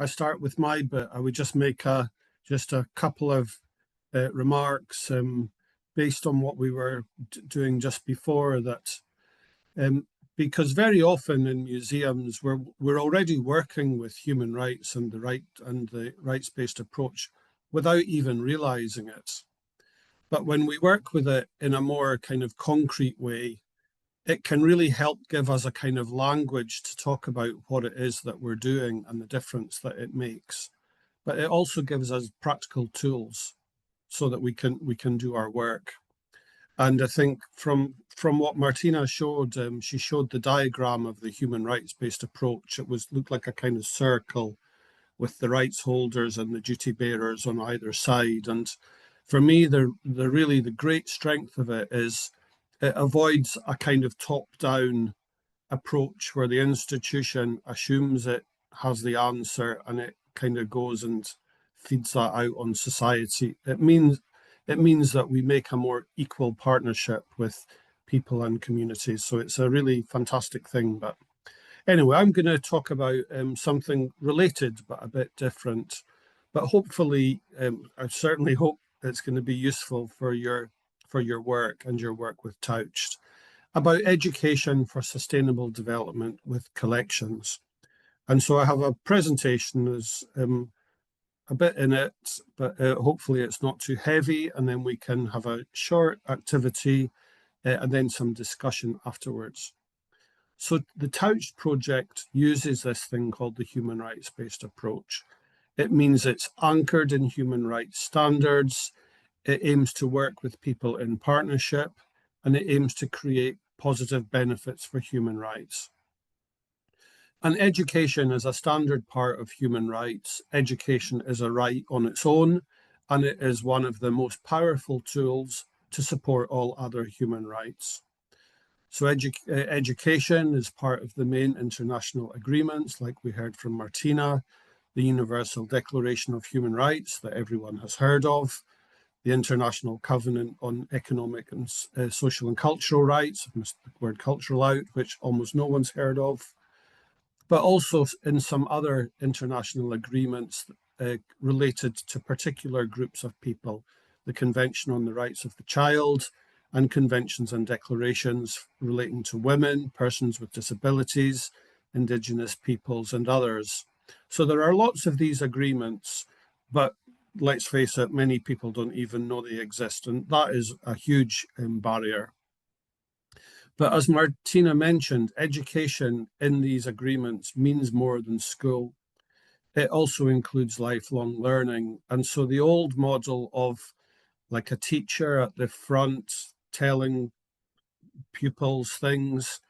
I start with my bit, I would just make just a couple of remarks based on what we were doing just before that. Because very often in museums we're already working with human rights and the rights-based approach without even realizing it. But when we work with it in a more kind of concrete way, it can really help give us a kind of language to talk about what it is that we're doing and the difference that it makes. But it also gives us practical tools so that we can do our work. And I think from what Martina showed, she showed the diagram of the human rights-based approach. It looked like a kind of circle with the rights holders and the duty bearers on either side. And for me, the great strength of it is it avoids a kind of top-down approach where the institution assumes it has the answer and it kind of goes and feeds that out on society. It means that we make a more equal partnership with people and communities. So it's a really fantastic thing. But anyway, I'm going to talk about something related but a bit different. But hopefully, I certainly hope it's going to be useful for your work and your work with Towched, about education for sustainable development with collections. And so I have a presentation that's a bit in it, but hopefully it's not too heavy, and then we can have a short activity and then some discussion afterwards. So the Towched project uses this thing called the human rights-based approach. It means it's anchored in human rights standards. It aims to work with people in partnership, and it aims to create positive benefits for human rights. And education is a standard part of human rights. Education is a right on its own, and it is one of the most powerful tools to support all other human rights. So education is part of the main international agreements, like we heard from Martina, the Universal Declaration of Human Rights that everyone has heard of, the International Covenant on Economic and Social and Cultural Rights, I've missed the word cultural out, which almost no one's heard of, but also in some other international agreements related to particular groups of people, the Convention on the Rights of the Child, and conventions and declarations relating to women, persons with disabilities, Indigenous peoples, and others. So there are lots of these agreements, but let's face it, many people don't even know they exist, and that is a huge barrier. But as Martina mentioned, education in these agreements means more than school. It also includes lifelong learning. And so the old model of like a teacher at the front telling pupils things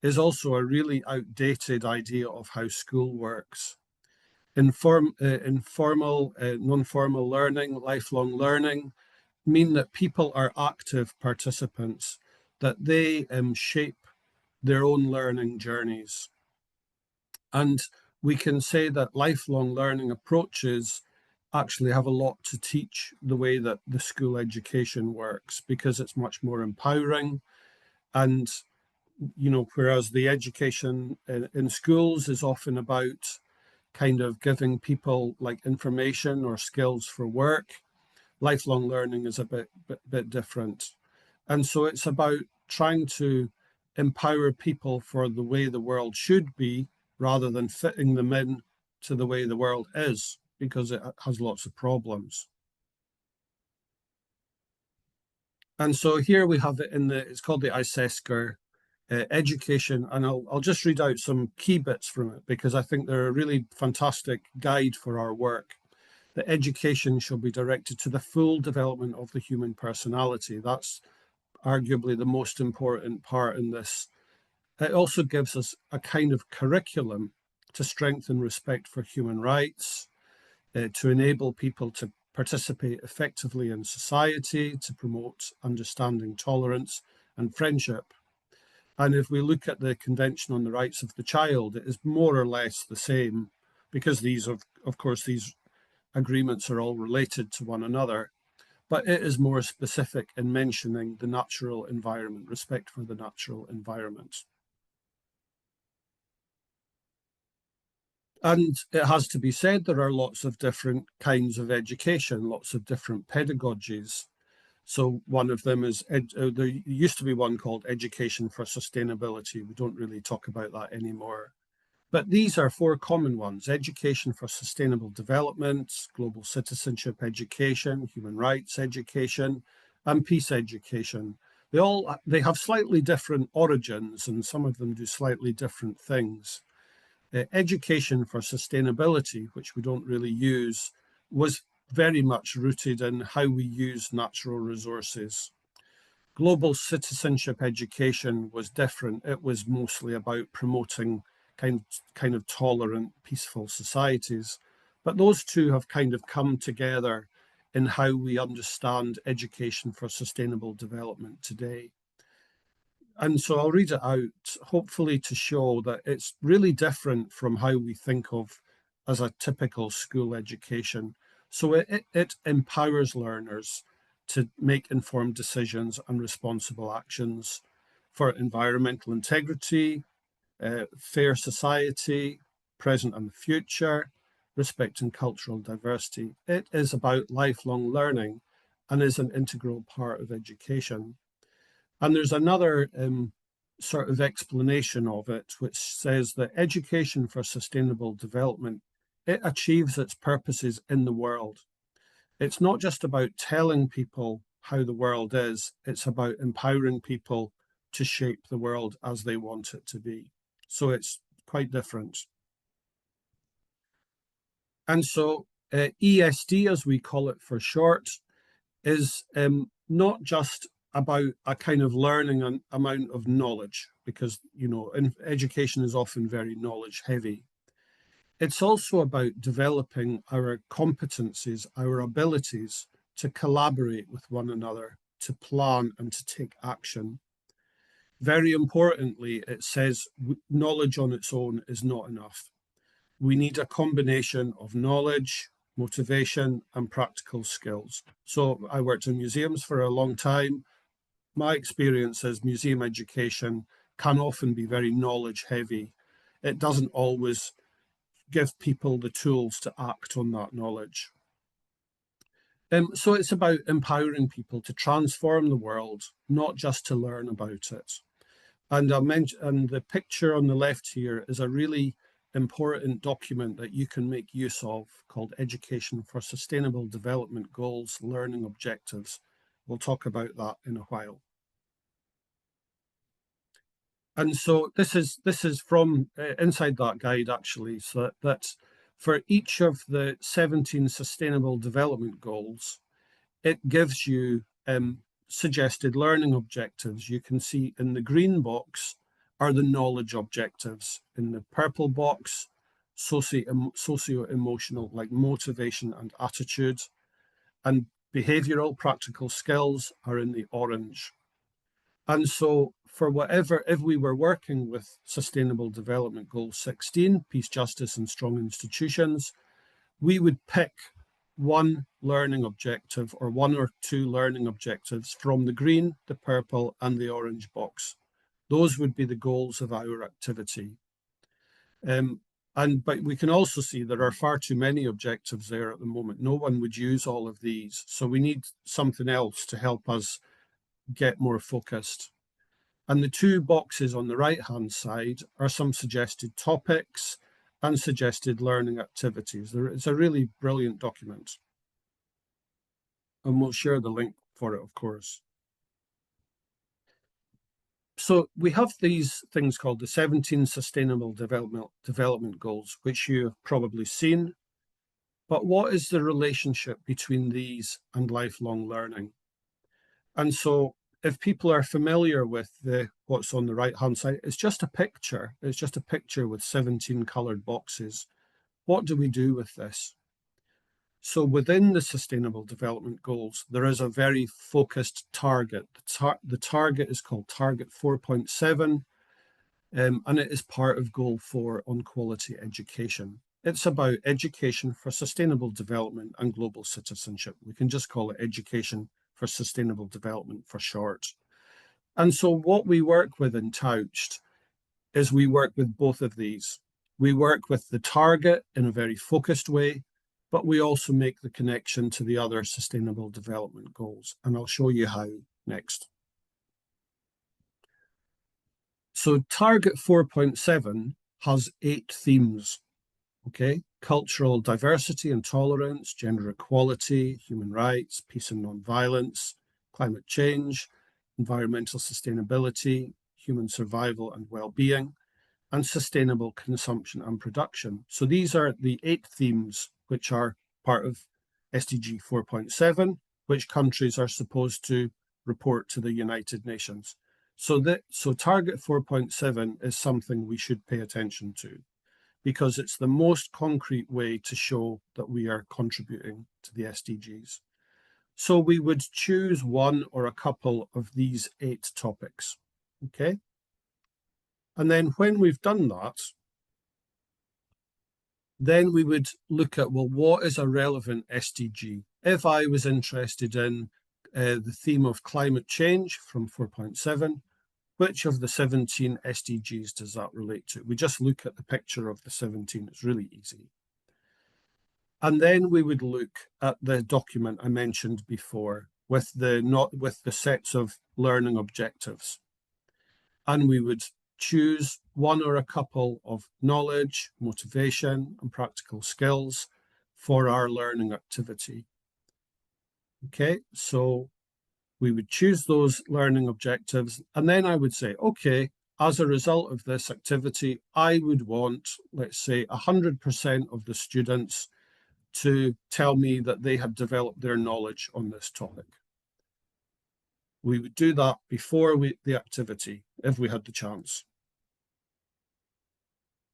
is also a really outdated idea of how school works. Informal, non-formal learning, lifelong learning mean that people are active participants, that they shape their own learning journeys. And we can say that lifelong learning approaches actually have a lot to teach the way that the school education works, because it's much more empowering. And, you know, whereas the education in schools is often about kind of giving people like information or skills for work, lifelong learning is a bit different. And so it's about trying to empower people for the way the world should be, rather than fitting them in to the way the world is, because it has lots of problems. And so here we have it it's called the ICCROM education, and I'll just read out some key bits from it, because I think they're a really fantastic guide for our work. The education shall be directed to the full development of the human personality. That's arguably the most important part in this. It also gives us a kind of curriculum to strengthen respect for human rights, to enable people to participate effectively in society, to promote understanding, tolerance, and friendship. And if we look at the Convention on the Rights of the Child, it is more or less the same, because these, of course, these agreements are all related to one another, but it is more specific in mentioning the natural environment, respect for the natural environment. And it has to be said, there are lots of different kinds of education, lots of different pedagogies. So one of them is, there used to be one called Education for Sustainability. We don't really talk about that anymore. But these are four common ones: education for sustainable development, global citizenship education, human rights education, and peace education. They have slightly different origins, and some of them do slightly different things. Education for sustainability, which we don't really use, was very much rooted in how we use natural resources. Global citizenship education was different. It was mostly about promoting kind of tolerant, peaceful societies. But those two have kind of come together in how we understand education for sustainable development today. And so I'll read it out, hopefully to show that it's really different from how we think of as a typical school education. So it empowers learners to make informed decisions and responsible actions for environmental integrity, fair society, present and future, respecting cultural diversity. It is about lifelong learning and is an integral part of education. And there's another sort of explanation of it, which says that education for sustainable development, it achieves its purposes in the world. It's not just about telling people how the world is, it's about empowering people to shape the world as they want it to be. So it's quite different. And so ESD, as we call it for short, is not just about a kind of learning an amount of knowledge, because education is often very knowledge heavy. It's also about developing our competencies, our abilities to collaborate with one another, to plan and to take action. Very importantly, it says knowledge on its own is not enough. We need a combination of knowledge, motivation, and practical skills. So I worked in museums for a long time. My experience is museum education can often be very knowledge heavy. It doesn't always give people the tools to act on that knowledge. So it's about empowering people to transform the world, not just to learn about it. And the picture on the left here is a really important document that you can make use of called Education for Sustainable Development Goals, Learning Objectives. We'll talk about that in a while. And so this is from inside that guide, actually, so that for each of the 17 Sustainable Development Goals, it gives you suggested learning objectives. You can see in the green box are the knowledge objectives. In the purple box, socio-emotional, like motivation and attitude. And behavioral practical skills are in the orange. And so for whatever, if we were working with Sustainable Development Goal 16, peace, justice, and strong institutions, we would pick one learning objective or one or two learning objectives from the green, the purple, and the orange box. Those would be the goals of our activity. But we can also see there are far too many objectives there at the moment. No one would use all of these. So we need something else to help us get more focused. And the two boxes on the right-hand side are some suggested topics and suggested learning activities. It's a really brilliant document. And we'll share the link for it, of course. So we have these things called the 17 Sustainable Development Goals, which you've probably seen. But what is the relationship between these and lifelong learning? And so if people are familiar with what's on the right-hand side, it's just a picture. It's just a picture with 17 colored boxes. What do we do with this? So within the Sustainable Development Goals, there is a very focused target. The target is called Target 4.7, and it is part of Goal 4 on quality education. It's about education for sustainable development and global citizenship. We can just call it Education for Sustainable Development for short. And so what we work with in Towched is we work with both of these. We work with the target in a very focused way, but we also make the connection to the other sustainable development goals. And I'll show you how next. So target 4.7 has 8 themes, okay? Cultural diversity and tolerance, gender equality, human rights, peace and non-violence, climate change, environmental sustainability, human survival and well-being, and sustainable consumption and production. So these are the 8 themes which are part of SDG 4.7, which countries are supposed to report to the United Nations. So target 4.7 is something we should pay attention to, because it's the most concrete way to show that we are contributing to the SDGs. So we would choose one or a couple of these 8 topics, okay? And then when we've done that, then we would look at, well, what is a relevant SDG? If I was interested in the theme of climate change from 4.7, which of the 17 SDGs does that relate to? We just look at the picture of the 17. It's really easy. And then we would look at the document I mentioned before with the sets of learning objectives. And we would choose one or a couple of knowledge, motivation, and practical skills for our learning activity. Okay, so we would choose those learning objectives, and then I would say, okay, as a result of this activity, I would want, let's say, 100% of the students to tell me that they have developed their knowledge on this topic. We would do that before the activity, if we had the chance.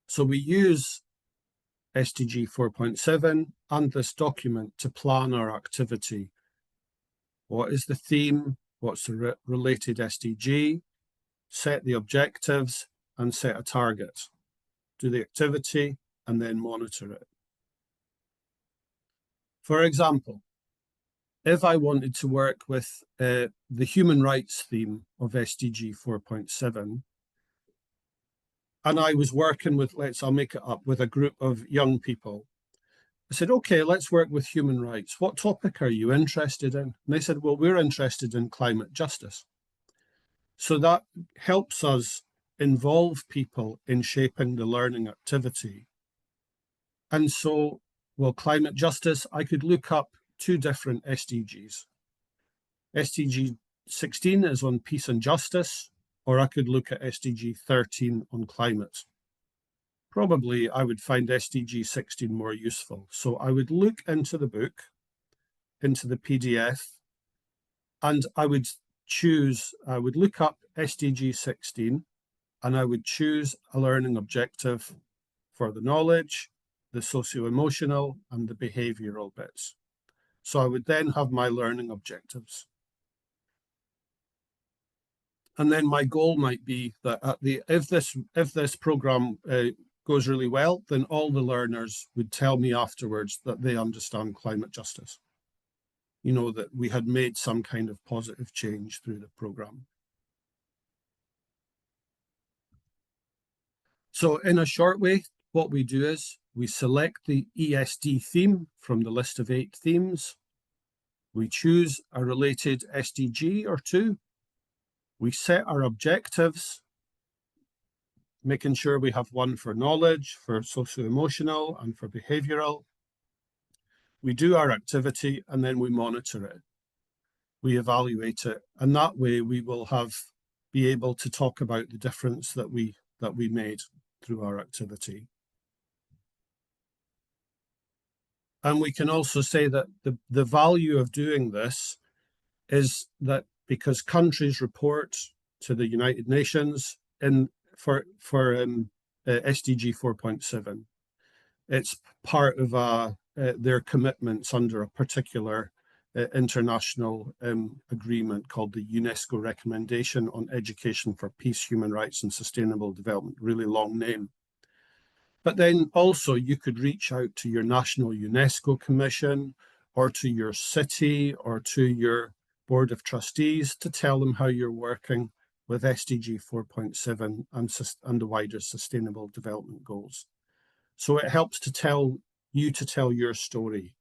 So we use SDG 4.7 and this document to plan our activity. What is the theme? What's the related SDG? Set the objectives and set a target. Do the activity and then monitor it. For example, if I wanted to work with the human rights theme of SDG 4.7, and I was working with, I'll make it up, with a group of young people, I said, okay, let's work with human rights. What topic are you interested in? And they said, well, we're interested in climate justice. So that helps us involve people in shaping the learning activity. And so, well, climate justice, I could look up 2 different SDGs. SDG 16 is on peace and justice, or I could look at SDG 13 on climate. Probably I would find SDG 16 more useful. So I would look into the book, into the PDF, and I would look up SDG 16, and I would choose a learning objective for the knowledge, the socio-emotional, and the behavioral bits. So I would then have my learning objectives. And then my goal might be that if this program goes really well, then all the learners would tell me afterwards that they understand climate justice. You know, that we had made some kind of positive change through the program. So in a short way, what we do is we select the ESD theme from the list of 8 themes. We choose a related SDG or 2. We set our objectives, making sure we have one for knowledge, for socio-emotional, and for behavioral. We do our activity, and then we monitor it. We evaluate it, and that way we will be able to talk about the difference that we made through our activity. And we can also say that the value of doing this is that because countries report to the United Nations for SDG 4.7, it's part of their commitments under a particular international agreement called the UNESCO Recommendation on Education for Peace, Human Rights and Sustainable Development, really long name. But then also you could reach out to your national UNESCO commission or to your city or to your board of trustees to tell them how you're working with SDG 4.7 and the wider sustainable development goals. So it helps to tell your story.